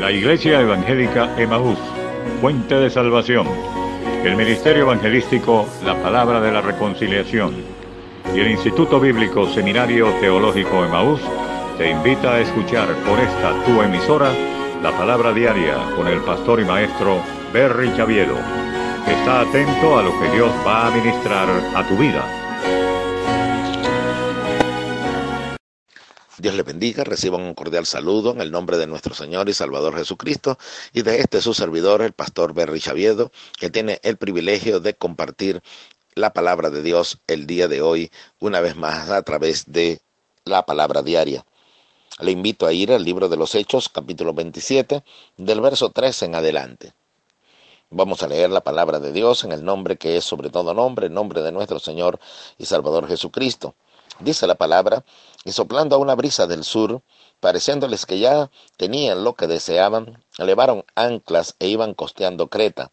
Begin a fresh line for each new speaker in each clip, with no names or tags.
La Iglesia Evangélica Emaús, Fuente de Salvación, el Ministerio Evangelístico La Palabra de la Reconciliación y el Instituto Bíblico Seminario Teológico Emaús te invita a escuchar por esta tu emisora la Palabra Diaria con el pastor y maestro Berry Chaviedo. Está atento a lo que Dios va a ministrar a tu vida.
Dios les bendiga, reciban un cordial saludo en el nombre de nuestro Señor y Salvador Jesucristo y de su servidor, el pastor Berry Chaviedo, que tiene el privilegio de compartir la palabra de Dios el día de hoy, una vez más a través de la Palabra Diaria. Le invito a ir al libro de los Hechos, capítulo 27, del verso 3 en adelante. Vamos a leer la palabra de Dios en el nombre que es sobre todo nombre, el nombre de nuestro Señor y Salvador Jesucristo. Dice la palabra: y soplando a una brisa del sur, pareciéndoles que ya tenían lo que deseaban, levaron anclas e iban costeando Creta.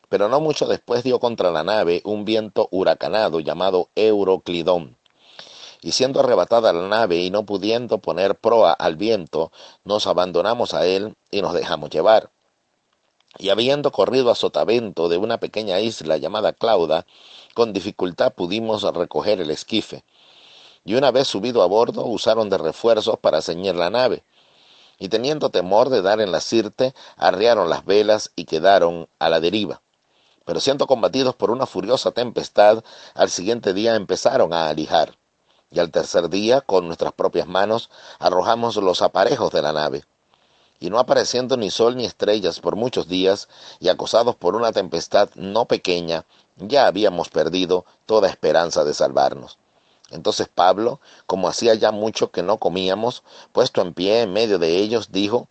Pero no mucho después dio contra la nave un viento huracanado llamado Euroclidón. Y siendo arrebatada la nave y no pudiendo poner proa al viento, nos abandonamos a él y nos dejamos llevar. Y habiendo corrido a sotavento de una pequeña isla llamada Clauda, con dificultad pudimos recoger el esquife. Y una vez subido a bordo, usaron de refuerzos para ceñir la nave. Y teniendo temor de dar en la sirte, arriaron las velas y quedaron a la deriva. Pero siendo combatidos por una furiosa tempestad, al siguiente día empezaron a alijar. Y al tercer día, con nuestras propias manos, arrojamos los aparejos de la nave. Y no apareciendo ni sol ni estrellas por muchos días, y acosados por una tempestad no pequeña, ya habíamos perdido toda esperanza de salvarnos. Entonces Pablo, como hacía ya mucho que no comíamos, puesto en pie en medio de ellos, dijo: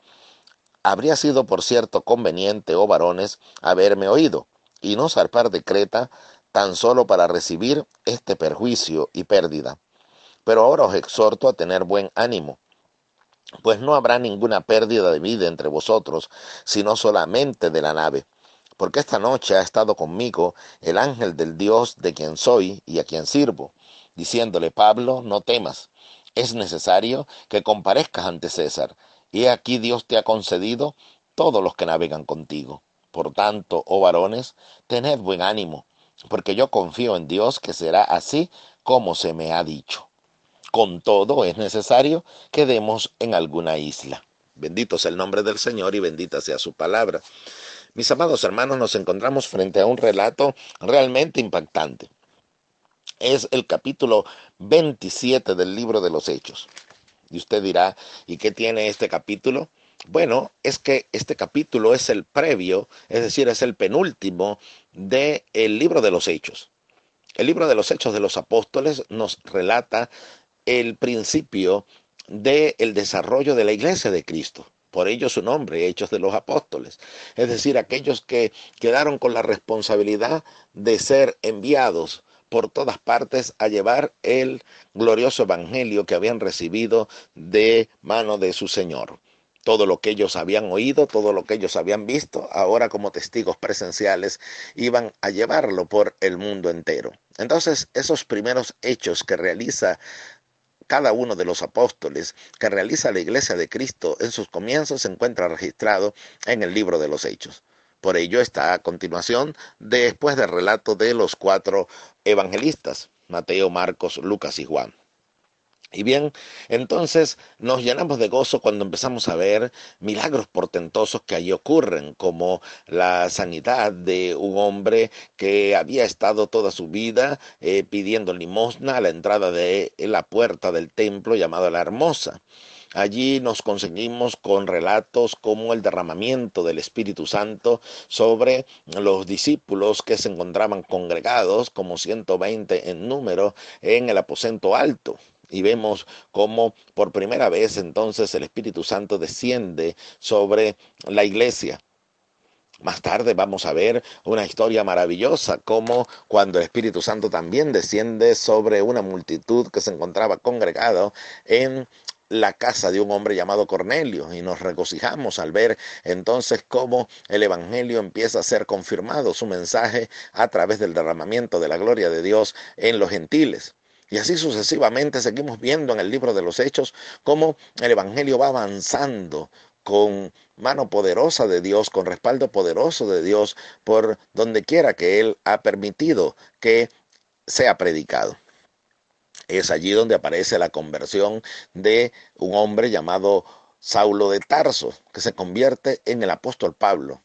habría sido por cierto conveniente, oh varones, haberme oído, y no zarpar de Creta, tan solo para recibir este perjuicio y pérdida. Pero ahora os exhorto a tener buen ánimo, pues no habrá ninguna pérdida de vida entre vosotros, sino solamente de la nave. Porque esta noche ha estado conmigo el ángel del Dios de quien soy y a quien sirvo, diciéndole: Pablo, no temas, es necesario que comparezcas ante César, y aquí Dios te ha concedido todos los que navegan contigo. Por tanto, oh varones, tened buen ánimo, porque yo confío en Dios que será así como se me ha dicho. Con todo es necesario que demos en alguna isla. Bendito sea el nombre del Señor y bendita sea su palabra. Mis amados hermanos, nos encontramos frente a un relato realmente impactante. Es el capítulo 27 del libro de los Hechos. Y usted dirá: ¿y qué tiene este capítulo? Bueno, es que este capítulo es el previo, es decir, es el penúltimo del libro de los Hechos. El libro de los Hechos de los Apóstoles nos relata el principio del desarrollo de la Iglesia de Cristo. Por ello su nombre, Hechos de los Apóstoles. Es decir, aquellos que quedaron con la responsabilidad de ser enviados por todas partes a llevar el glorioso evangelio que habían recibido de mano de su Señor. Todo lo que ellos habían oído, todo lo que ellos habían visto, ahora como testigos presenciales iban a llevarlo por el mundo entero. Entonces, esos primeros hechos que realiza cada uno de los apóstoles, que realiza la Iglesia de Cristo en sus comienzos, se encuentra registrado en el libro de los Hechos. Por ello está a continuación, después del relato de los 4 evangelistas, Mateo, Marcos, Lucas y Juan. Y bien, entonces nos llenamos de gozo cuando empezamos a ver milagros portentosos que allí ocurren, como la sanidad de un hombre que había estado toda su vida pidiendo limosna a la entrada de la puerta del templo llamada La Hermosa. Allí nos conseguimos con relatos como el derramamiento del Espíritu Santo sobre los discípulos que se encontraban congregados, como 120 en número, en el aposento alto. Y vemos cómo por primera vez entonces el Espíritu Santo desciende sobre la iglesia. Más tarde vamos a ver una historia maravillosa, como cuando el Espíritu Santo también desciende sobre una multitud que se encontraba congregada en la casa de un hombre llamado Cornelio, y nos regocijamos al ver entonces cómo el evangelio empieza a ser confirmado, su mensaje a través del derramamiento de la gloria de Dios en los gentiles. Y así sucesivamente seguimos viendo en el libro de los Hechos cómo el evangelio va avanzando con mano poderosa de Dios, con respaldo poderoso de Dios, por donde quiera que Él ha permitido que sea predicado. Es allí donde aparece la conversión de un hombre llamado Saulo de Tarso, que se convierte en el apóstol Pablo.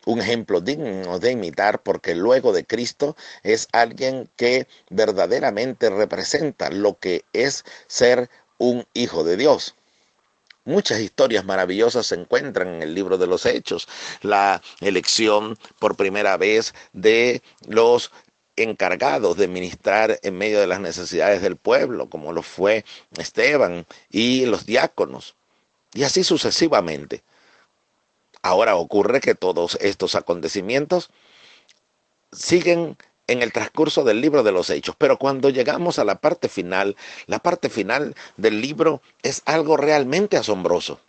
Un ejemplo digno de imitar, porque luego de Cristo es alguien que verdaderamente representa lo que es ser un hijo de Dios. Muchas historias maravillosas se encuentran en el libro de los Hechos. La elección por primera vez de los encargados de ministrar en medio de las necesidades del pueblo, como lo fue Esteban y los diáconos, y así sucesivamente. Ahora ocurre que todos estos acontecimientos siguen en el transcurso del libro de los Hechos, pero cuando llegamos a la parte final del libro es algo realmente asombroso.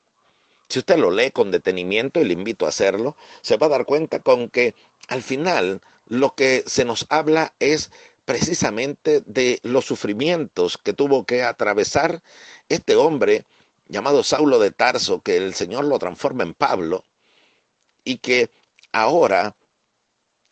Si usted lo lee con detenimiento, y le invito a hacerlo, se va a dar cuenta con que al final lo que se nos habla es precisamente de los sufrimientos que tuvo que atravesar este hombre llamado Saulo de Tarso, que el Señor lo transforma en Pablo, y que ahora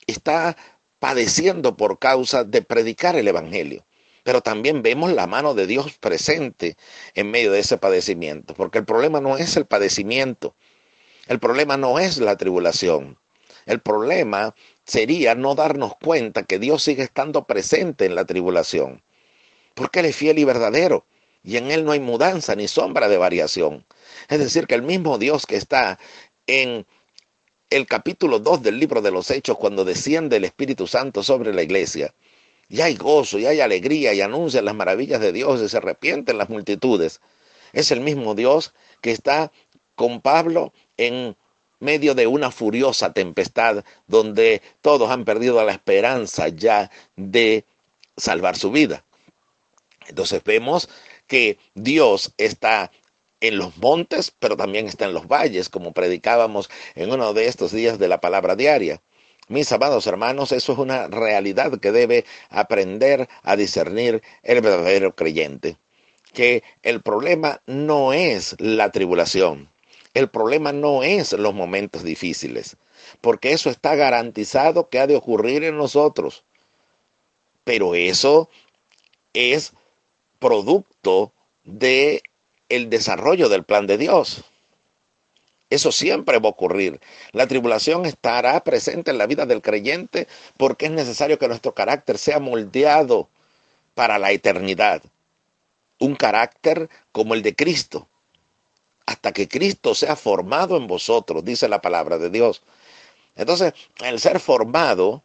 está padeciendo por causa de predicar el Evangelio. Pero también vemos la mano de Dios presente en medio de ese padecimiento, porque el problema no es el padecimiento, el problema no es la tribulación, el problema sería no darnos cuenta que Dios sigue estando presente en la tribulación, porque Él es fiel y verdadero, y en Él no hay mudanza ni sombra de variación. Es decir, que el mismo Dios que está en el capítulo 2 del libro de los Hechos, cuando desciende el Espíritu Santo sobre la iglesia, y hay gozo, y hay alegría, y anuncian las maravillas de Dios, y se arrepienten las multitudes. Es el mismo Dios que está con Pablo en medio de una furiosa tempestad, donde todos han perdido la esperanza ya de salvar su vida. Entonces vemos que Dios está en los montes, pero también está en los valles, como predicábamos en uno de estos días de la palabra diaria. Mis amados hermanos, eso es una realidad que debe aprender a discernir el verdadero creyente. Que el problema no es la tribulación, el problema no es los momentos difíciles, porque eso está garantizado que ha de ocurrir en nosotros. Pero eso es producto de el desarrollo del plan de Dios. Eso siempre va a ocurrir. La tribulación estará presente en la vida del creyente porque es necesario que nuestro carácter sea moldeado para la eternidad. Un carácter como el de Cristo. Hasta que Cristo sea formado en vosotros, dice la palabra de Dios. Entonces, el ser formado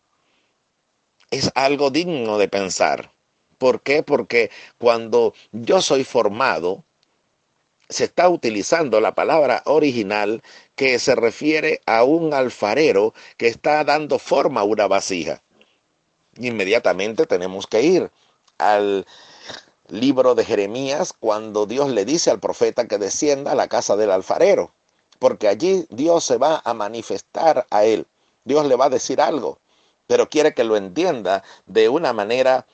es algo digno de pensar. ¿Por qué? Porque cuando yo soy formado, se está utilizando la palabra original que se refiere a un alfarero que está dando forma a una vasija. Inmediatamente tenemos que ir al libro de Jeremías cuando Dios le dice al profeta que descienda a la casa del alfarero, porque allí Dios se va a manifestar a él. Dios le va a decir algo, pero quiere que lo entienda de una manera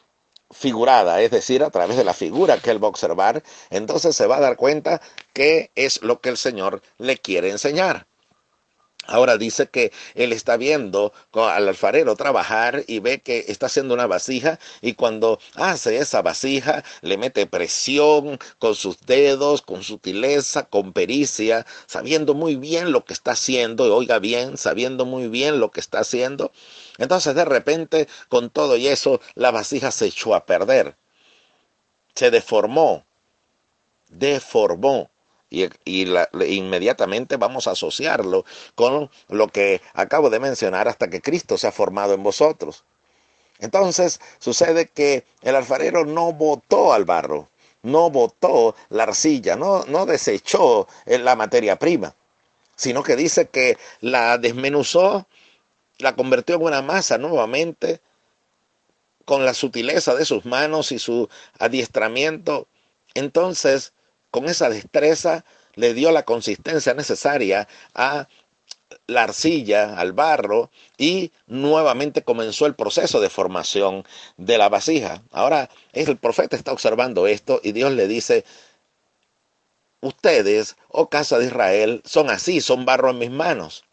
figurada, es decir, a través de la figura que él va a observar. Entonces se va a dar cuenta qué es lo que el Señor le quiere enseñar. Ahora dice que él está viendo al alfarero trabajar y ve que está haciendo una vasija, y cuando hace esa vasija le mete presión con sus dedos, con sutileza, con pericia, sabiendo muy bien lo que está haciendo, y oiga bien, sabiendo muy bien lo que está haciendo. Entonces de repente, con todo y eso, la vasija se echó a perder, se deformó. Inmediatamente vamos a asociarlo con lo que acabo de mencionar, hasta que Cristo se ha formado en vosotros. Entonces sucede que el alfarero no botó al barro, no botó la arcilla, no desechó la materia prima, sino que dice que la desmenuzó, la convirtió en una masa nuevamente, con la sutileza de sus manos y su adiestramiento. Entonces, con esa destreza, le dio la consistencia necesaria a la arcilla, al barro, y nuevamente comenzó el proceso de formación de la vasija. Ahora el profeta está observando esto y Dios le dice: ustedes, oh casa de Israel, son así, son barro en mis manos.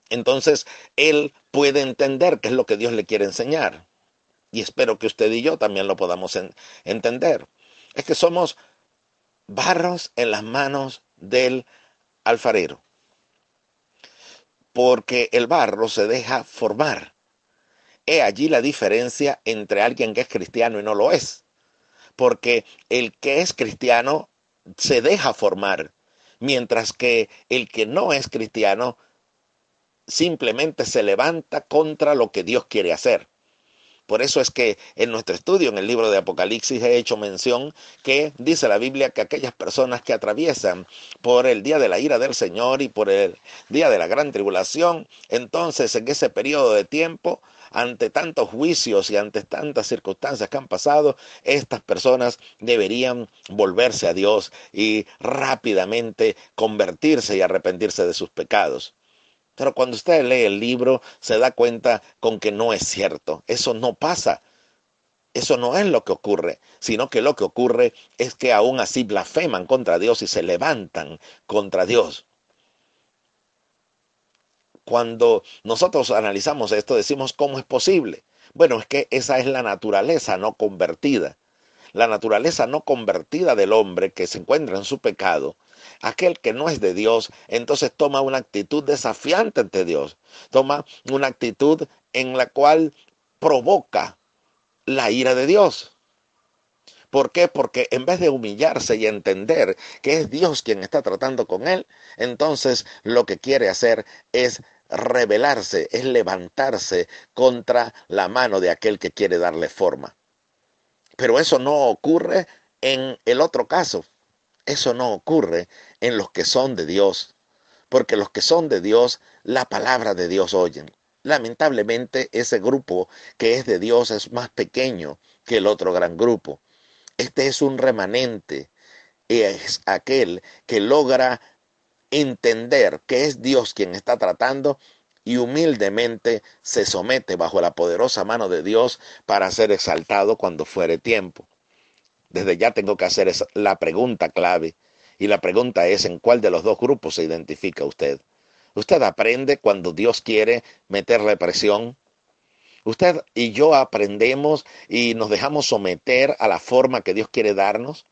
Entonces, él puede entender qué es lo que Dios le quiere enseñar. Y espero que usted y yo también lo podamos entender. Es que somos barros en las manos del alfarero. Porque el barro se deja formar. He allí la diferencia entre alguien que es cristiano y no lo es. Porque el que es cristiano se deja formar, mientras que el que no es cristiano simplemente se levanta contra lo que Dios quiere hacer. Por eso es que en nuestro estudio en el libro de Apocalipsis he hecho mención que dice la Biblia que aquellas personas que atraviesan por el día de la ira del Señor y por el día de la gran tribulación, entonces en ese periodo de tiempo, ante tantos juicios y ante tantas circunstancias que han pasado, estas personas deberían volverse a Dios y rápidamente convertirse y arrepentirse de sus pecados. Pero cuando usted lee el libro se da cuenta con que no es cierto. Eso no pasa. Eso no es lo que ocurre, sino que lo que ocurre es que aún así blasfeman contra Dios y se levantan contra Dios. Cuando nosotros analizamos esto decimos, ¿cómo es posible? Bueno, es que esa es la naturaleza no convertida. La naturaleza no convertida del hombre que se encuentra en su pecado, aquel que no es de Dios, entonces toma una actitud desafiante ante Dios, toma una actitud en la cual provoca la ira de Dios. ¿Por qué? Porque en vez de humillarse y entender que es Dios quien está tratando con él, entonces lo que quiere hacer es rebelarse, es levantarse contra la mano de aquel que quiere darle forma. Pero eso no ocurre en el otro caso. Eso no ocurre en los que son de Dios. Porque los que son de Dios, la palabra de Dios oyen. Lamentablemente, ese grupo que es de Dios es más pequeño que el otro gran grupo. Este es un remanente. Es aquel que logra entender que es Dios quien está tratando y humildemente se somete bajo la poderosa mano de Dios para ser exaltado cuando fuere tiempo. Desde ya tengo que hacer la pregunta clave, y la pregunta es: ¿en cuál de los dos grupos se identifica usted? ¿Usted aprende cuando Dios quiere meterle presión? ¿Usted y yo aprendemos y nos dejamos someter a la forma que Dios quiere darnos?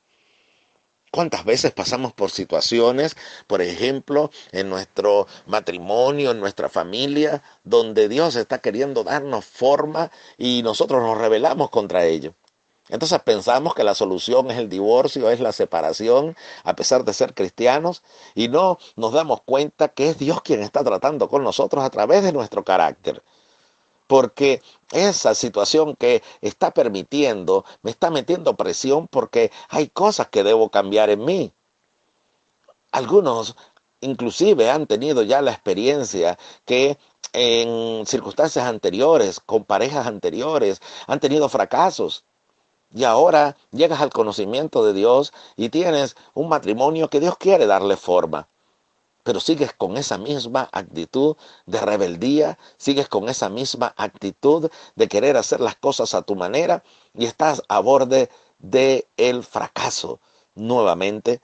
¿Cuántas veces pasamos por situaciones, por ejemplo, en nuestro matrimonio, en nuestra familia, donde Dios está queriendo darnos forma y nosotros nos rebelamos contra ello? Entonces pensamos que la solución es el divorcio, es la separación, a pesar de ser cristianos, y no nos damos cuenta que es Dios quien está tratando con nosotros a través de nuestro carácter. Porque esa situación que está permitiendo, me está metiendo presión porque hay cosas que debo cambiar en mí. Algunos inclusive han tenido ya la experiencia que en circunstancias anteriores, con parejas anteriores, han tenido fracasos. Y ahora llegas al conocimiento de Dios y tienes un matrimonio que Dios quiere darle forma. Pero sigues con esa misma actitud de rebeldía, sigues con esa misma actitud de querer hacer las cosas a tu manera y estás a borde del fracaso. Nuevamente,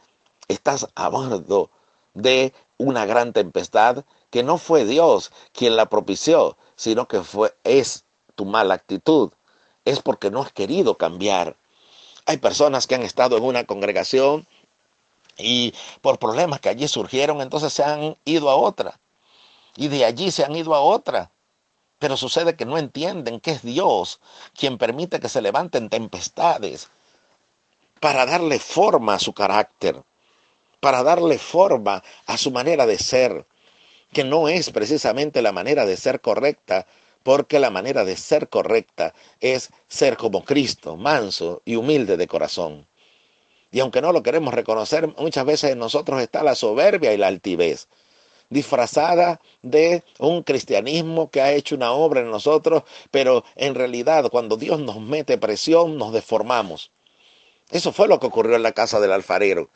estás a borde de una gran tempestad que no fue Dios quien la propició, sino que es tu mala actitud. Es porque no has querido cambiar. Hay personas que han estado en una congregación y por problemas que allí surgieron, entonces se han ido a otra. Y de allí se han ido a otra. Pero sucede que no entienden que es Dios quien permite que se levanten tempestades para darle forma a su carácter, para darle forma a su manera de ser, que no es precisamente la manera de ser correcta, porque la manera de ser correcta es ser como Cristo, manso y humilde de corazón. Y aunque no lo queremos reconocer, muchas veces en nosotros está la soberbia y la altivez, disfrazada de un cristianismo que ha hecho una obra en nosotros, pero en realidad cuando Dios nos mete presión, nos deformamos. Eso fue lo que ocurrió en la casa del alfarero.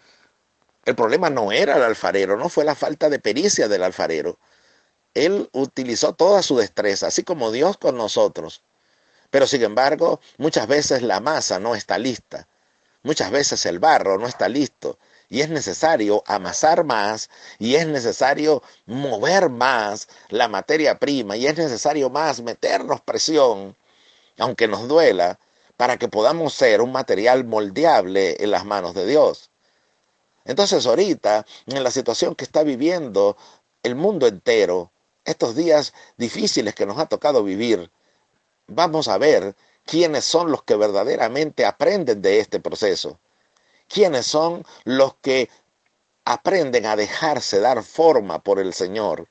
El problema no era el alfarero, no fue la falta de pericia del alfarero. Él utilizó toda su destreza, así como Dios con nosotros. Pero sin embargo, muchas veces la masa no está lista. Muchas veces el barro no está listo y es necesario amasar más, y es necesario mover más la materia prima, y es necesario más meternos presión, aunque nos duela, para que podamos ser un material moldeable en las manos de Dios. Entonces ahorita, en la situación que está viviendo el mundo entero, estos días difíciles que nos ha tocado vivir, vamos a ver quiénes son los que verdaderamente aprenden de este proceso. ¿Quiénes son los que aprenden a dejarse dar forma por el Señor?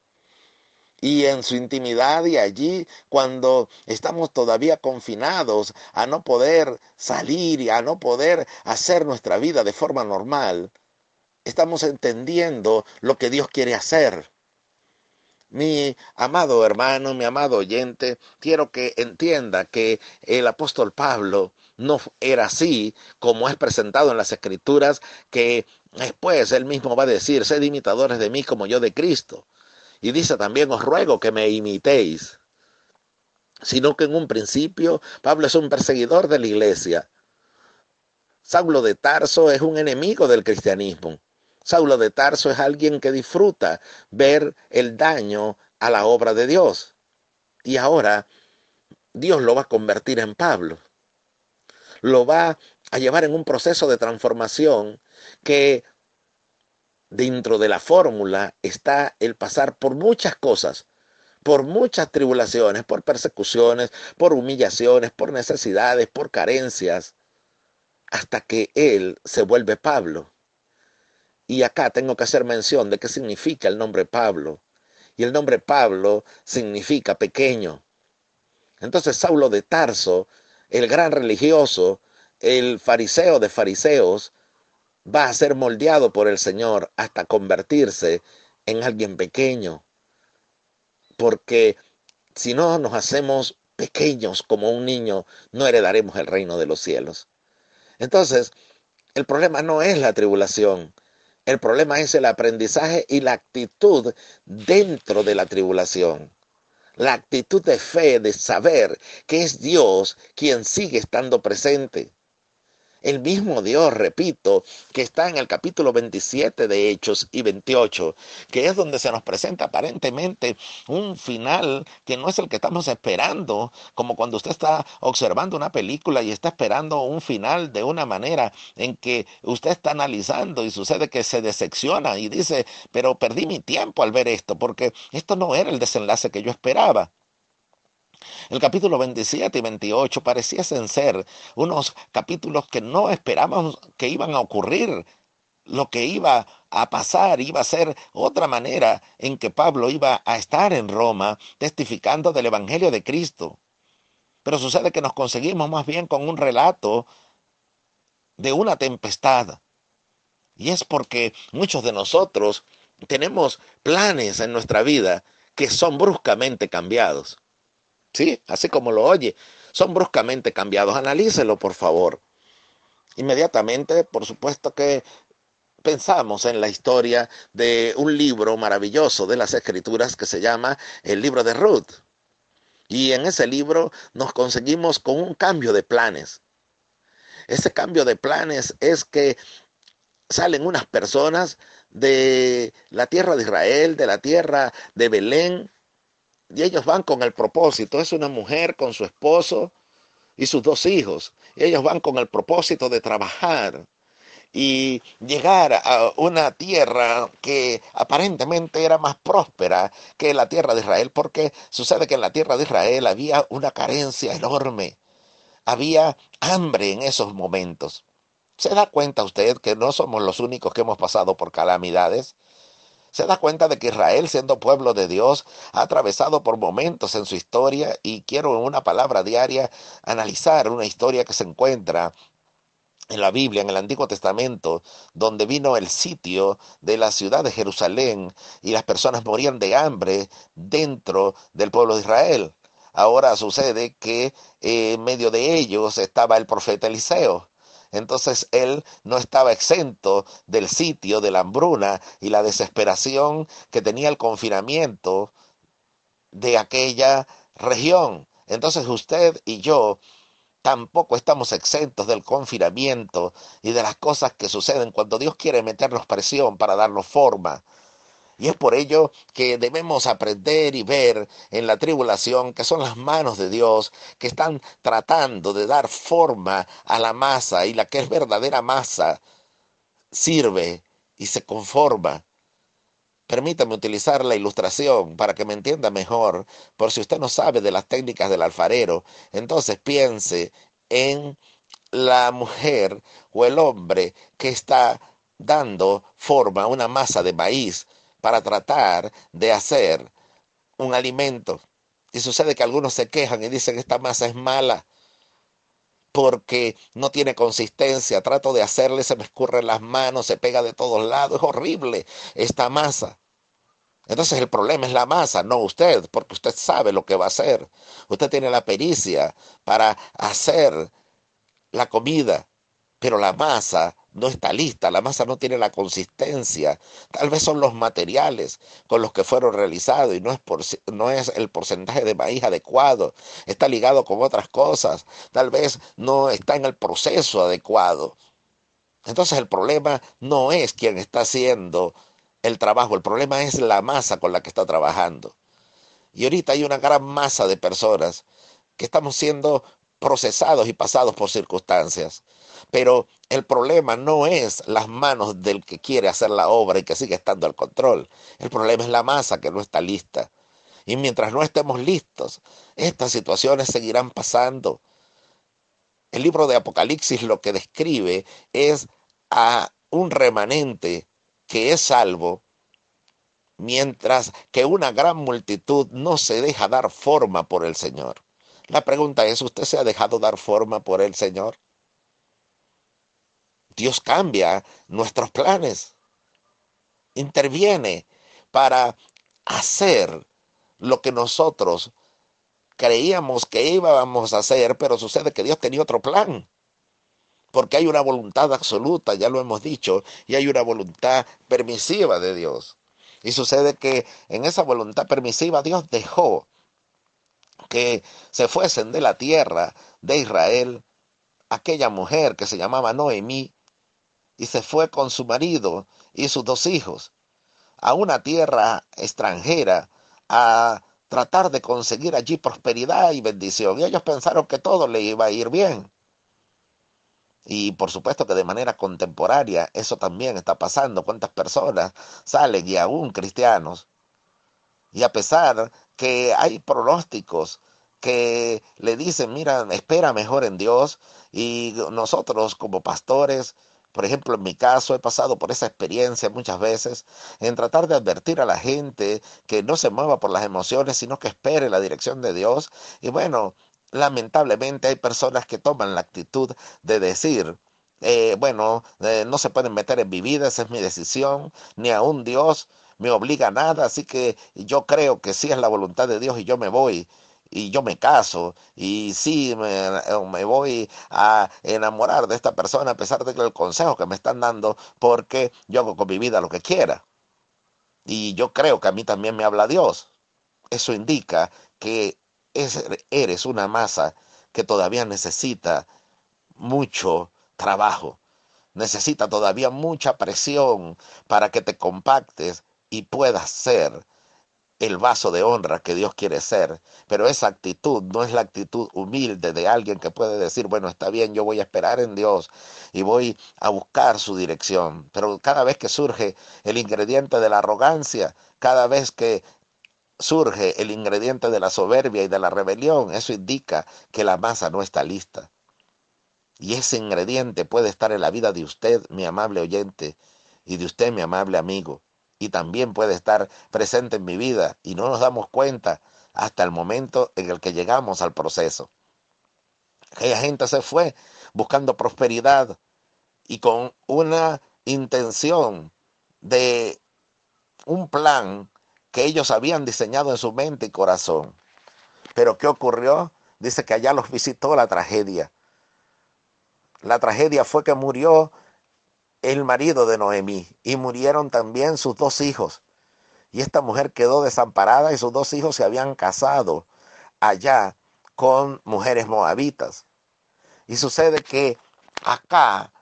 Y en su intimidad y allí, cuando estamos todavía confinados a no poder salir y a no poder hacer nuestra vida de forma normal, estamos entendiendo lo que Dios quiere hacer. Mi amado hermano, mi amado oyente, quiero que entienda que el apóstol Pablo no era así como es presentado en las Escrituras, que después él mismo va a decir, sed imitadores de mí como yo de Cristo. Y dice también, os ruego que me imitéis. Sino que en un principio Pablo es un perseguidor de la iglesia. Saulo de Tarso es un enemigo del cristianismo. Saulo de Tarso es alguien que disfruta ver el daño a la obra de Dios. Y ahora Dios lo va a convertir en Pablo. Lo va a llevar en un proceso de transformación que dentro de la fórmula está el pasar por muchas cosas, por muchas tribulaciones, por persecuciones, por humillaciones, por necesidades, por carencias, hasta que él se vuelve Pablo. Y acá tengo que hacer mención de qué significa el nombre Pablo. Y el nombre Pablo significa pequeño. Entonces Saulo de Tarso, el gran religioso, el fariseo de fariseos, va a ser moldeado por el Señor hasta convertirse en alguien pequeño. Porque si no nos hacemos pequeños como un niño, no heredaremos el reino de los cielos. Entonces, el problema no es la tribulación. El problema es el aprendizaje y la actitud dentro de la tribulación. La actitud de fe, de saber que es Dios quien sigue estando presente. El mismo Dios, repito, que está en el capítulo 27 de Hechos y 28, que es donde se nos presenta aparentemente un final que no es el que estamos esperando, como cuando usted está observando una película y está esperando un final de una manera en que usted está analizando y sucede que se decepciona y dice, pero perdí mi tiempo al ver esto, porque esto no era el desenlace que yo esperaba. El capítulo 27 y 28 pareciesen ser unos capítulos que no esperábamos que iban a ocurrir. Lo que iba a pasar iba a ser otra manera en que Pablo iba a estar en Roma testificando del Evangelio de Cristo. Pero sucede que nos conseguimos más bien con un relato de una tempestad. Y es porque muchos de nosotros tenemos planes en nuestra vida que son bruscamente cambiados. Sí, así como lo oye, son bruscamente cambiados. Analícelo, por favor. Inmediatamente, por supuesto que pensamos en la historia de un libro maravilloso de las Escrituras que se llama el libro de Ruth. Y en ese libro nos conseguimos con un cambio de planes. Ese cambio de planes es que salen unas personas de la tierra de Israel, de la tierra de Belén, y ellos van con el propósito, es una mujer con su esposo y sus 2 hijos. Y ellos van con el propósito de trabajar y llegar a una tierra que aparentemente era más próspera que la tierra de Israel, porque sucede que en la tierra de Israel había una carencia enorme, había hambre en esos momentos. ¿Se da cuenta usted que no somos los únicos que hemos pasado por calamidades? Se da cuenta de que Israel, siendo pueblo de Dios, ha atravesado por momentos en su historia, y quiero en una palabra diaria analizar una historia que se encuentra en la Biblia, en el Antiguo Testamento, donde vino el sitio de la ciudad de Jerusalén y las personas morían de hambre dentro del pueblo de Israel. Ahora sucede que en medio de ellos estaba el profeta Eliseo. Entonces él no estaba exento del sitio, de la hambruna y la desesperación que tenía el confinamiento de aquella región. Entonces usted y yo tampoco estamos exentos del confinamiento y de las cosas que suceden cuando Dios quiere meternos presión para darnos forma. Y es por ello que debemos aprender y ver en la tribulación que son las manos de Dios que están tratando de dar forma a la masa, y la que es verdadera masa sirve y se conforma. Permítame utilizar la ilustración para que me entienda mejor. Por si usted no sabe de las técnicas del alfarero, entonces piense en la mujer o el hombre que está dando forma a una masa de maíz para tratar de hacer un alimento. Y sucede que algunos se quejan y dicen: esta masa es mala porque no tiene consistencia, trato de hacerle, se me escurren las manos, se pega de todos lados, es horrible esta masa. Entonces el problema es la masa, no usted, porque usted sabe lo que va a hacer. Usted tiene la pericia para hacer la comida, pero la masa no está lista, la masa no tiene la consistencia. Tal vez son los materiales con los que fueron realizados y no es el porcentaje de maíz adecuado, está ligado con otras cosas, tal vez no está en el proceso adecuado. Entonces el problema no es quien está haciendo el trabajo, el problema es la masa con la que está trabajando. Y ahorita hay una gran masa de personas que estamos siendo procesados y pasados por circunstancias. Pero el problema no es las manos del que quiere hacer la obra y que sigue estando al control. El problema es la masa que no está lista. Y mientras no estemos listos, estas situaciones seguirán pasando. El libro de Apocalipsis lo que describe es a un remanente que es salvo, mientras que una gran multitud no se deja dar forma por el Señor. La pregunta es: ¿usted se ha dejado dar forma por el Señor? Dios cambia nuestros planes, interviene para hacer lo que nosotros creíamos que íbamos a hacer, pero sucede que Dios tenía otro plan, porque hay una voluntad absoluta, ya lo hemos dicho, y hay una voluntad permisiva de Dios. Y sucede que en esa voluntad permisiva Dios dejó que se fuesen de la tierra de Israel aquella mujer que se llamaba Noemí, y se fue con su marido y sus 2 hijos a una tierra extranjera a tratar de conseguir allí prosperidad y bendición. Y ellos pensaron que todo le iba a ir bien. Y por supuesto que de manera contemporánea eso también está pasando. ¿Cuántas personas salen, y aún cristianos, y a pesar que hay pronósticos que le dicen: mira, espera mejor en Dios? Y nosotros como pastores, por ejemplo, en mi caso, he pasado por esa experiencia muchas veces, en tratar de advertir a la gente que no se mueva por las emociones, sino que espere la dirección de Dios. Y bueno, lamentablemente hay personas que toman la actitud de decir: no se pueden meter en mi vida, esa es mi decisión, ni aún Dios me obliga a nada, así que yo creo que sí es la voluntad de Dios y yo me voy. Y yo me caso, y sí me voy a enamorar de esta persona a pesar de que el consejo que me están dando, porque yo hago con mi vida lo que quiera. Y yo creo que a mí también me habla Dios. Eso indica que eres una masa que todavía necesita mucho trabajo, necesita todavía mucha presión para que te compactes y puedas ser el vaso de honra que Dios quiere ser. Pero esa actitud no es la actitud humilde de alguien que puede decir: bueno, está bien, yo voy a esperar en Dios y voy a buscar su dirección. Pero cada vez que surge el ingrediente de la arrogancia, cada vez que surge el ingrediente de la soberbia y de la rebelión, eso indica que la masa no está lista. Y ese ingrediente puede estar en la vida de usted, mi amable oyente, y de usted, mi amable amigo. Y también puede estar presente en mi vida y no nos damos cuenta hasta el momento en el que llegamos al proceso. Aquella gente se fue buscando prosperidad y con una intención de un plan que ellos habían diseñado en su mente y corazón. Pero ¿qué ocurrió? Dice que allá los visitó la tragedia. La tragedia fue que murió el marido de Noemí y murieron también sus 2 hijos. Y esta mujer quedó desamparada y sus 2 hijos se habían casado allá con mujeres moabitas. Y sucede que acá,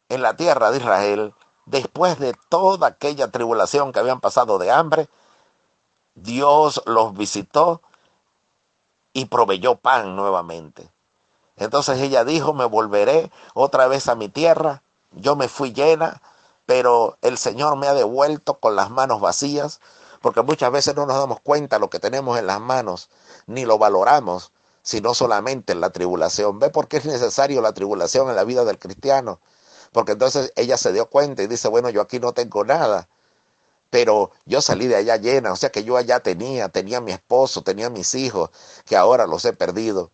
en la tierra de Israel, después de toda aquella tribulación que habían pasado de hambre, Dios los visitó y proveyó pan nuevamente. Entonces ella dijo, me volveré otra vez a mi tierra. Yo me fui llena, pero el Señor me ha devuelto con las manos vacías, porque muchas veces no nos damos cuenta de lo que tenemos en las manos, ni lo valoramos, sino solamente en la tribulación. ¿Ve por qué es necesario la tribulación en la vida del cristiano? Porque entonces ella se dio cuenta y dice, bueno, yo aquí no tengo nada, pero yo salí de allá llena, o sea que yo allá tenía mi esposo, tenía mis hijos, que ahora los he perdido.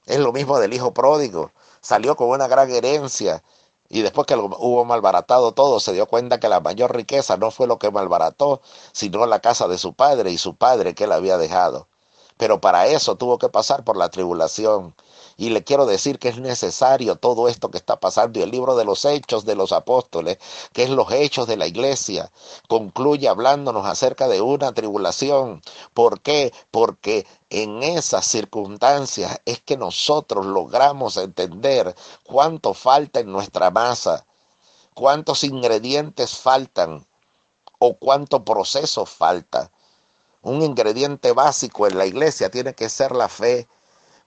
Es lo mismo del hijo pródigo. Salió con una gran herencia y después que lo hubo malbaratado todo, se dio cuenta que la mayor riqueza no fue lo que malbarató, sino la casa de su padre y su padre que él había dejado. Pero para eso tuvo que pasar por la tribulación. Y le quiero decir que es necesario todo esto que está pasando. Y el libro de los Hechos de los Apóstoles, que es los hechos de la iglesia, concluye hablándonos acerca de una tribulación. ¿Por qué? Porque en esas circunstancias es que nosotros logramos entender cuánto falta en nuestra masa, cuántos ingredientes faltan o cuánto proceso falta. Un ingrediente básico en la iglesia tiene que ser la fe,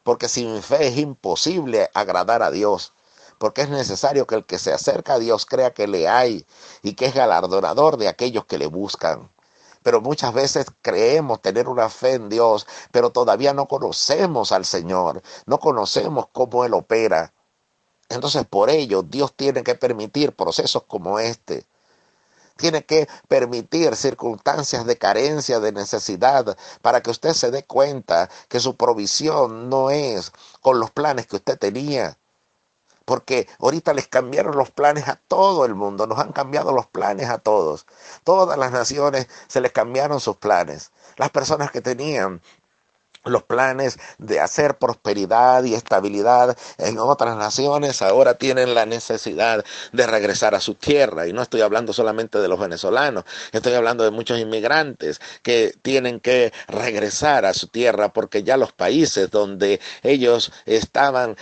porque sin fe es imposible agradar a Dios, porque es necesario que el que se acerca a Dios crea que le hay y que es galardonador de aquellos que le buscan. Pero muchas veces creemos tener una fe en Dios, pero todavía no conocemos al Señor, no conocemos cómo Él opera. Entonces por ello Dios tiene que permitir procesos como este. Tiene que permitir circunstancias de carencia, de necesidad, para que usted se dé cuenta que su provisión no es con los planes que usted tenía. Porque ahorita les cambiaron los planes a todo el mundo, nos han cambiado los planes a todos. Todas las naciones se les cambiaron sus planes. Las personas que tenían los planes de hacer prosperidad y estabilidad en otras naciones ahora tienen la necesidad de regresar a su tierra. Y no estoy hablando solamente de los venezolanos, estoy hablando de muchos inmigrantes que tienen que regresar a su tierra porque ya los países donde ellos estaban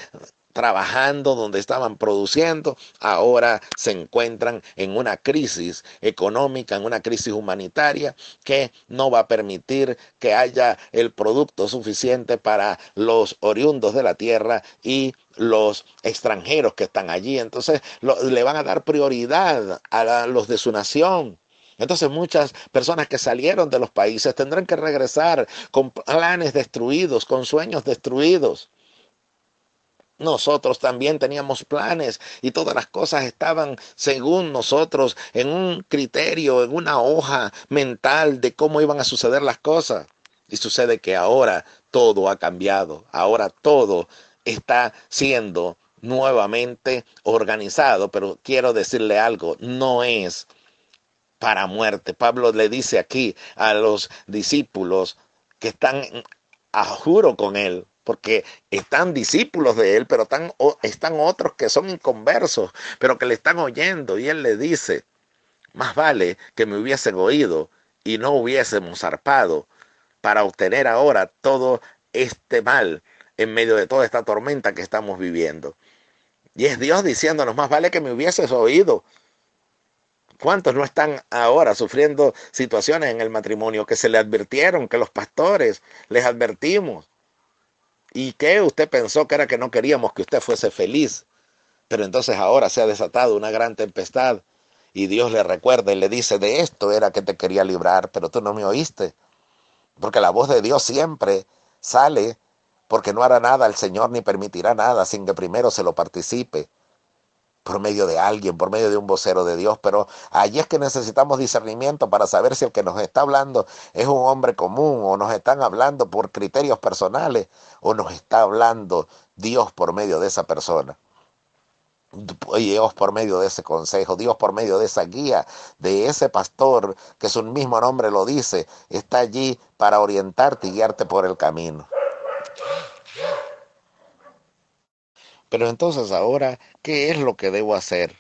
trabajando, donde estaban produciendo, ahora se encuentran en una crisis económica, en una crisis humanitaria que no va a permitir que haya el producto suficiente para los oriundos de la tierra y los extranjeros que están allí. Entonces le van a dar prioridad a los de su nación. Entonces muchas personas que salieron de los países tendrán que regresar con planes destruidos, con sueños destruidos. Nosotros también teníamos planes y todas las cosas estaban según nosotros en un criterio, en una hoja mental de cómo iban a suceder las cosas. Y sucede que ahora todo ha cambiado, ahora todo está siendo nuevamente organizado, pero quiero decirle algo, no es para muerte. Pablo le dice aquí a los discípulos que están a juro con él, porque están discípulos de él, pero están otros que son inconversos, pero que le están oyendo, y él le dice, más vale que me hubiesen oído y no hubiésemos zarpado para obtener ahora todo este mal en medio de toda esta tormenta que estamos viviendo. Y es Dios diciéndonos, más vale que me hubieses oído. ¿Cuántos no están ahora sufriendo situaciones en el matrimonio que se le advirtieron, que los pastores les advertimos? ¿Y qué usted pensó que era que no queríamos que usted fuese feliz? Pero entonces ahora se ha desatado una gran tempestad y Dios le recuerda y le dice, de esto era que te quería librar, pero tú no me oíste. Porque la voz de Dios siempre sale, porque no hará nada el Señor ni permitirá nada sin que primero se lo participe por medio de alguien, por medio de un vocero de Dios. Pero allí es que necesitamos discernimiento para saber si el que nos está hablando es un hombre común o nos están hablando por criterios personales o nos está hablando Dios por medio de esa persona. Dios por medio de ese consejo, Dios por medio de esa guía, de ese pastor, que su mismo nombre lo dice, está allí para orientarte y guiarte por el camino. Pero entonces ahora, ¿qué es lo que debo hacer?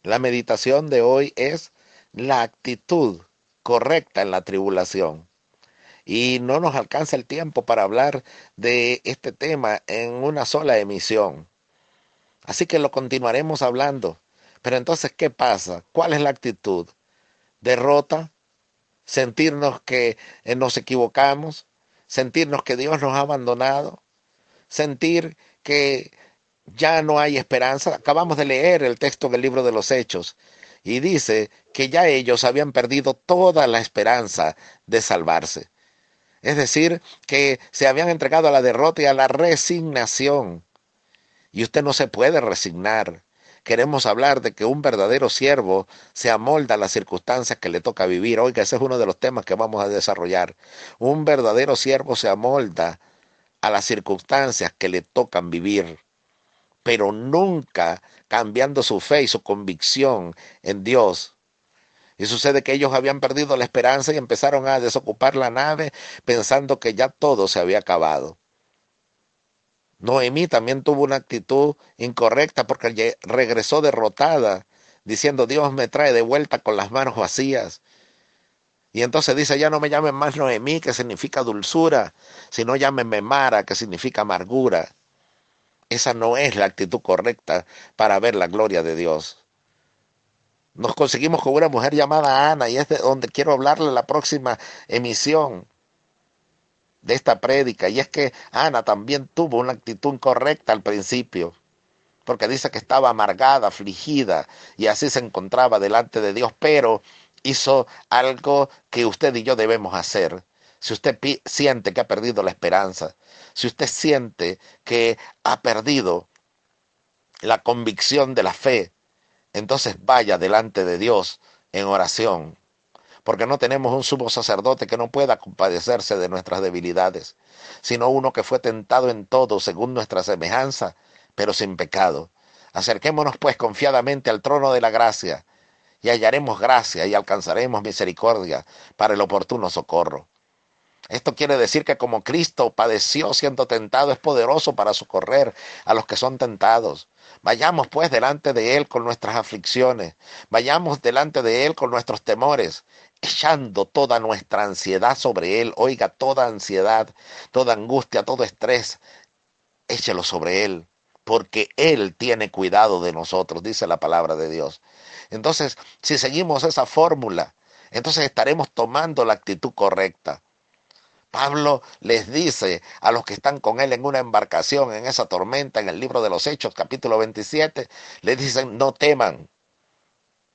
La meditación de hoy es la actitud correcta en la tribulación. Y no nos alcanza el tiempo para hablar de este tema en una sola emisión. Así que lo continuaremos hablando. Pero entonces, ¿qué pasa? ¿Cuál es la actitud? ¿Derrota? ¿Sentirnos que nos equivocamos? ¿Sentirnos que Dios nos ha abandonado? ¿Sentir que ya no hay esperanza? Acabamos de leer el texto del libro de los Hechos y dice que ya ellos habían perdido toda la esperanza de salvarse. Es decir, que se habían entregado a la derrota y a la resignación. Y usted no se puede resignar. Queremos hablar de que un verdadero siervo se amolda a las circunstancias que le toca vivir. Oiga, ese es uno de los temas que vamos a desarrollar. Un verdadero siervo se amolda a las circunstancias que le tocan vivir, pero nunca cambiando su fe y su convicción en Dios. Y sucede que ellos habían perdido la esperanza y empezaron a desocupar la nave pensando que ya todo se había acabado. Noemí también tuvo una actitud incorrecta porque regresó derrotada, diciendo: Dios me trae de vuelta con las manos vacías. Y entonces dice: ya no me llamen más Noemí, que significa dulzura, sino llámenme Mara, que significa amargura. Esa no es la actitud correcta para ver la gloria de Dios. Nos conseguimos con una mujer llamada Ana, y es de donde quiero hablarle la próxima emisión de esta prédica, y es que Ana también tuvo una actitud incorrecta al principio, porque dice que estaba amargada, afligida, y así se encontraba delante de Dios, pero hizo algo que usted y yo debemos hacer. Si usted siente que ha perdido la esperanza, si usted siente que ha perdido la convicción de la fe, entonces vaya delante de Dios en oración, porque no tenemos un sumo sacerdote que no pueda compadecerse de nuestras debilidades, sino uno que fue tentado en todo según nuestra semejanza, pero sin pecado. Acerquémonos pues confiadamente al trono de la gracia, y hallaremos gracia y alcanzaremos misericordia para el oportuno socorro. Esto quiere decir que como Cristo padeció siendo tentado, es poderoso para socorrer a los que son tentados. Vayamos pues delante de Él con nuestras aflicciones, vayamos delante de Él con nuestros temores, echando toda nuestra ansiedad sobre Él. Oiga, toda ansiedad, toda angustia, todo estrés, échelo sobre Él, porque Él tiene cuidado de nosotros, dice la palabra de Dios. Entonces, si seguimos esa fórmula, entonces estaremos tomando la actitud correcta. Pablo les dice a los que están con él en una embarcación, en esa tormenta, en el libro de los Hechos, capítulo 27, les dicen: no teman.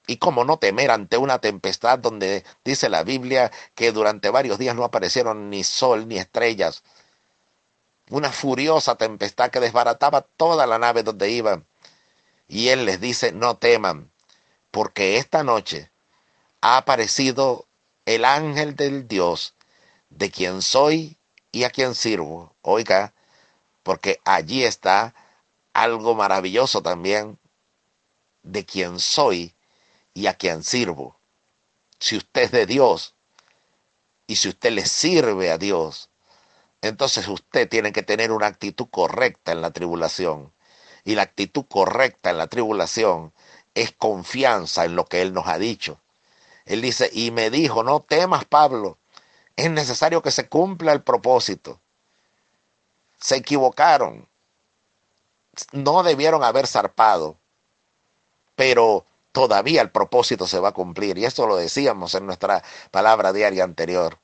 ¿Y cómo no temer ante una tempestad donde dice la Biblia que durante varios días no aparecieron ni sol ni estrellas? Una furiosa tempestad que desbarataba toda la nave donde iban. Y él les dice: no teman, porque esta noche ha aparecido el ángel del Dios, de quien soy y a quien sirvo. Oiga, porque allí está algo maravilloso también: de quien soy y a quien sirvo. Si usted es de Dios y si usted le sirve a Dios, entonces usted tiene que tener una actitud correcta en la tribulación. Y la actitud correcta en la tribulación es confianza en lo que Él nos ha dicho. Él dice: y me dijo, no temas, Pablo, es necesario que se cumpla el propósito. Se equivocaron, no debieron haber zarpado, pero todavía el propósito se va a cumplir, y esto lo decíamos en nuestra palabra diaria anterior.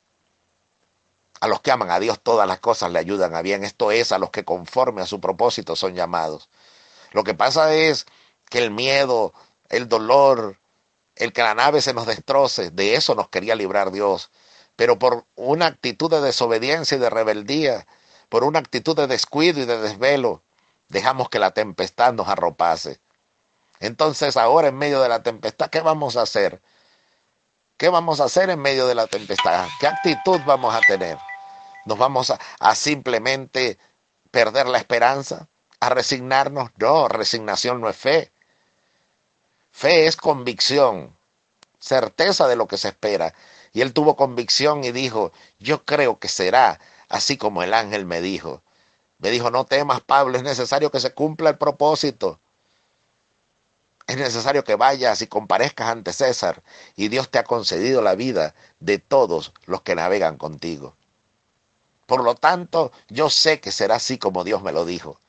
A los que aman a Dios todas las cosas le ayudan a bien, esto es, a los que conforme a su propósito son llamados. Lo que pasa es que el miedo, el dolor, el que la nave se nos destroce, de eso nos quería librar Dios. Pero por una actitud de desobediencia y de rebeldía, por una actitud de descuido y de desvelo, dejamos que la tempestad nos arropase. Entonces ahora, en medio de la tempestad, ¿qué vamos a hacer? ¿Qué vamos a hacer en medio de la tempestad? ¿Qué actitud vamos a tener? ¿Nos vamos a simplemente perder la esperanza? ¿A resignarnos? No, resignación no es fe. Fe es convicción, certeza de lo que se espera. Y él tuvo convicción y dijo: yo creo que será así como el ángel me dijo. Me dijo: no temas, Pablo, es necesario que se cumpla el propósito. Es necesario que vayas y comparezcas ante César, y Dios te ha concedido la vida de todos los que navegan contigo. Por lo tanto, yo sé que será así como Dios me lo dijo.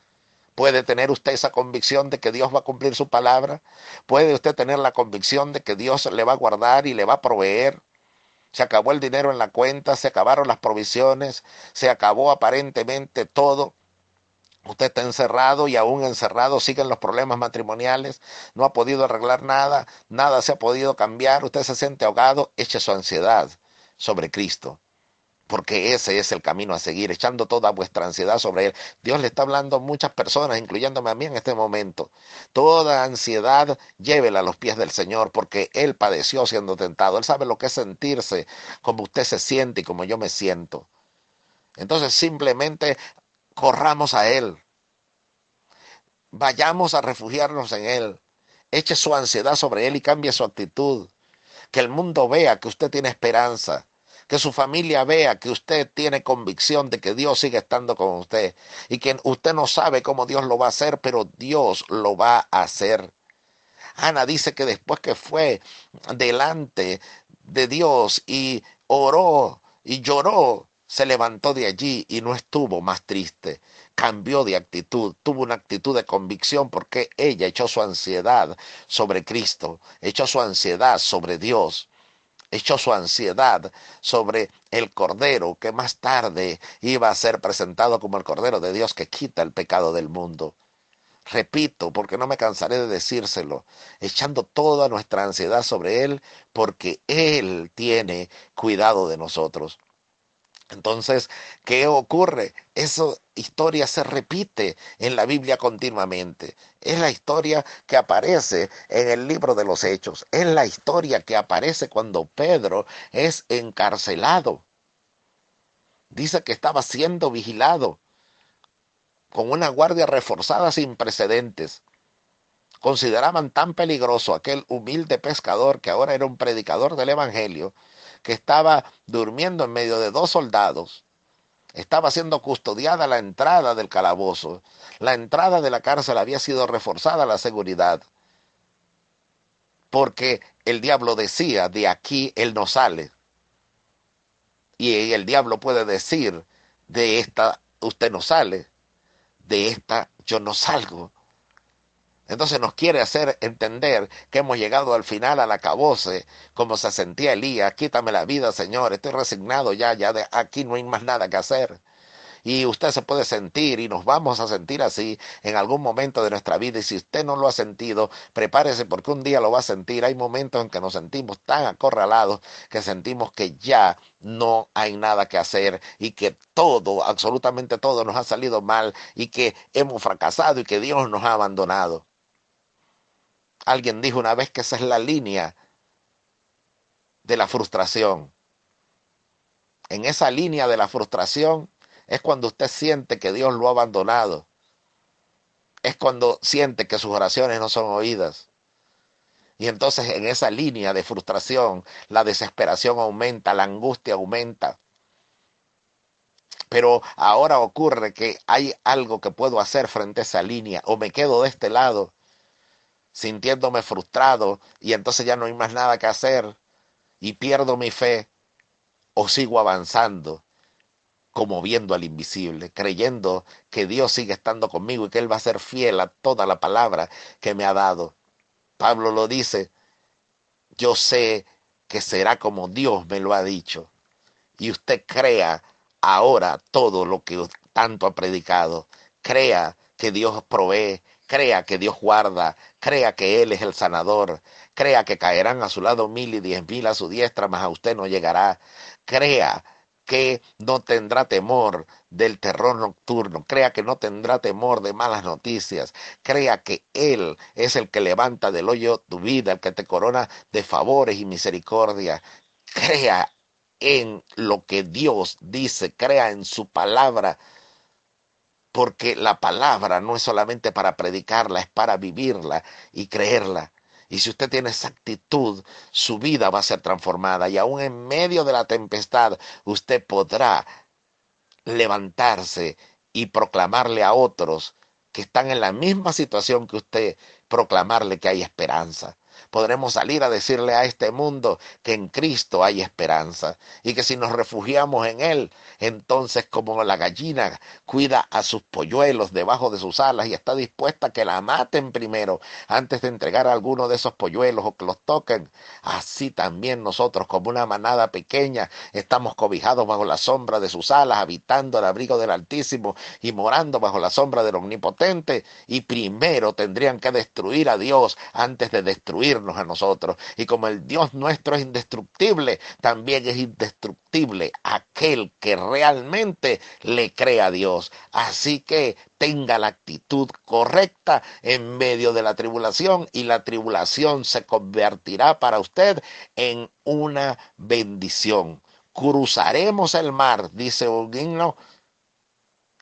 ¿Puede tener usted esa convicción de que Dios va a cumplir su palabra? ¿Puede usted tener la convicción de que Dios le va a guardar y le va a proveer? Se acabó el dinero en la cuenta, se acabaron las provisiones, se acabó aparentemente todo. Usted está encerrado y aún encerrado siguen los problemas matrimoniales, no ha podido arreglar nada, nada se ha podido cambiar, usted se siente ahogado, eche su ansiedad sobre Cristo, porque ese es el camino a seguir, echando toda vuestra ansiedad sobre Él. Dios le está hablando a muchas personas, incluyéndome a mí en este momento. Toda ansiedad llévela a los pies del Señor, porque Él padeció siendo tentado. Él sabe lo que es sentirse como usted se siente y como yo me siento. Entonces simplemente corramos a Él, vayamos a refugiarnos en Él, eche su ansiedad sobre Él y cambie su actitud. Que el mundo vea que usted tiene esperanza, que su familia vea que usted tiene convicción de que Dios sigue estando con usted y que usted no sabe cómo Dios lo va a hacer, pero Dios lo va a hacer. Ana dice que después que fue delante de Dios y oró y lloró, se levantó de allí y no estuvo más triste. Cambió de actitud, tuvo una actitud de convicción porque ella echó su ansiedad sobre Cristo, echó su ansiedad sobre Dios, echó su ansiedad sobre el Cordero que más tarde iba a ser presentado como el Cordero de Dios que quita el pecado del mundo. Repito, porque no me cansaré de decírselo, echando toda nuestra ansiedad sobre Él, porque Él tiene cuidado de nosotros. Entonces, ¿qué ocurre? Esa historia se repite en la Biblia continuamente. Es la historia que aparece en el libro de los Hechos. Es la historia que aparece cuando Pedro es encarcelado. Dice que estaba siendo vigilado con una guardia reforzada sin precedentes. Consideraban tan peligroso aquel humilde pescador que ahora era un predicador del Evangelio, que estaba durmiendo en medio de dos soldados. Estaba siendo custodiada la entrada del calabozo. La entrada de la cárcel había sido reforzada la seguridad, porque el diablo decía, de aquí él no sale. Y el diablo puede decir, de esta usted no sale, de esta yo no salgo. Entonces nos quiere hacer entender que hemos llegado al final, al acabose, como se sentía Elías. Quítame la vida, Señor, estoy resignado ya de aquí no hay más nada que hacer. Y usted se puede sentir y nos vamos a sentir así en algún momento de nuestra vida. Y si usted no lo ha sentido, prepárese porque un día lo va a sentir. Hay momentos en que nos sentimos tan acorralados que sentimos que ya no hay nada que hacer y que todo, absolutamente todo nos ha salido mal y que hemos fracasado y que Dios nos ha abandonado. Alguien dijo una vez que esa es la línea de la frustración. En esa línea de la frustración es cuando usted siente que Dios lo ha abandonado. Es cuando siente que sus oraciones no son oídas. Y entonces en esa línea de frustración, la desesperación aumenta, la angustia aumenta. Pero ahora ocurre que hay algo que puedo hacer frente a esa línea. O me quedo de este lado, sintiéndome frustrado, y entonces ya no hay más nada que hacer, y pierdo mi fe, o sigo avanzando, como viendo al invisible, creyendo que Dios sigue estando conmigo y que Él va a ser fiel a toda la palabra que me ha dado. Pablo lo dice, yo sé que será como Dios me lo ha dicho. Y usted crea ahora todo lo que tanto ha predicado. Crea que Dios provee, crea que Dios guarda, crea que Él es el sanador, crea que caerán a su lado 1000 y 10,000 a su diestra, mas a usted no llegará. Crea que no tendrá temor del terror nocturno, crea que no tendrá temor de malas noticias, crea que Él es el que levanta del hoyo tu vida, el que te corona de favores y misericordia. Crea en lo que Dios dice, crea en su palabra, porque la palabra no es solamente para predicarla, es para vivirla y creerla. Y si usted tiene esa actitud, su vida va a ser transformada. Y aún en medio de la tempestad, usted podrá levantarse y proclamarle a otros que están en la misma situación que usted, proclamarle que hay esperanza. podremos salir a decirle a este mundo que en Cristo hay esperanza y que si nos refugiamos en Él, entonces como la gallina cuida a sus polluelos debajo de sus alas y está dispuesta a que la maten primero antes de entregar a alguno de esos polluelos o que los toquen, así también nosotros como una manada pequeña estamos cobijados bajo la sombra de sus alas, habitando el abrigo del Altísimo y morando bajo la sombra del Omnipotente, y primero tendrían que destruir a Dios antes de destruirnos a nosotros. Y como el Dios nuestro es indestructible, también es indestructible aquel que realmente le cree a Dios. Así que tenga la actitud correcta en medio de la tribulación y la tribulación se convertirá para usted en una bendición. Cruzaremos el mar, dice un himno,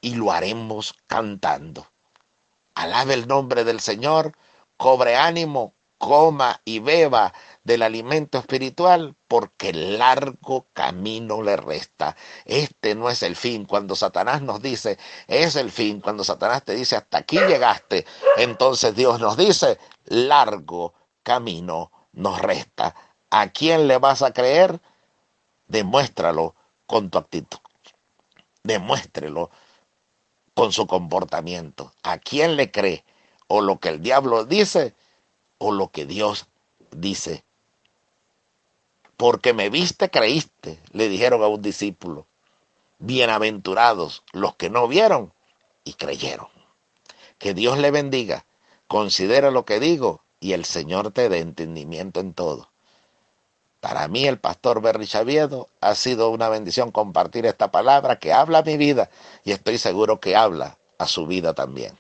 y lo haremos cantando. Alabe el nombre del Señor, cobre ánimo, coma y beba del alimento espiritual, porque largo camino le resta. Este no es el fin. Cuando Satanás nos dice, es el fin, cuando Satanás te dice, hasta aquí llegaste, entonces Dios nos dice, largo camino nos resta. ¿A quién le vas a creer? Demuéstralo con tu actitud. Demuéstrelo con su comportamiento. ¿A quién le cree? ¿O lo que el diablo dice o lo que Dios dice? Porque me viste, creíste, le dijeron a un discípulo. Bienaventurados los que no vieron y creyeron. Que Dios le bendiga. Considera lo que digo y el Señor te dé entendimiento en todo. Para mí, el pastor Berry Chaviedo, ha sido una bendición compartir esta palabra que habla a mi vida y estoy seguro que habla a su vida también.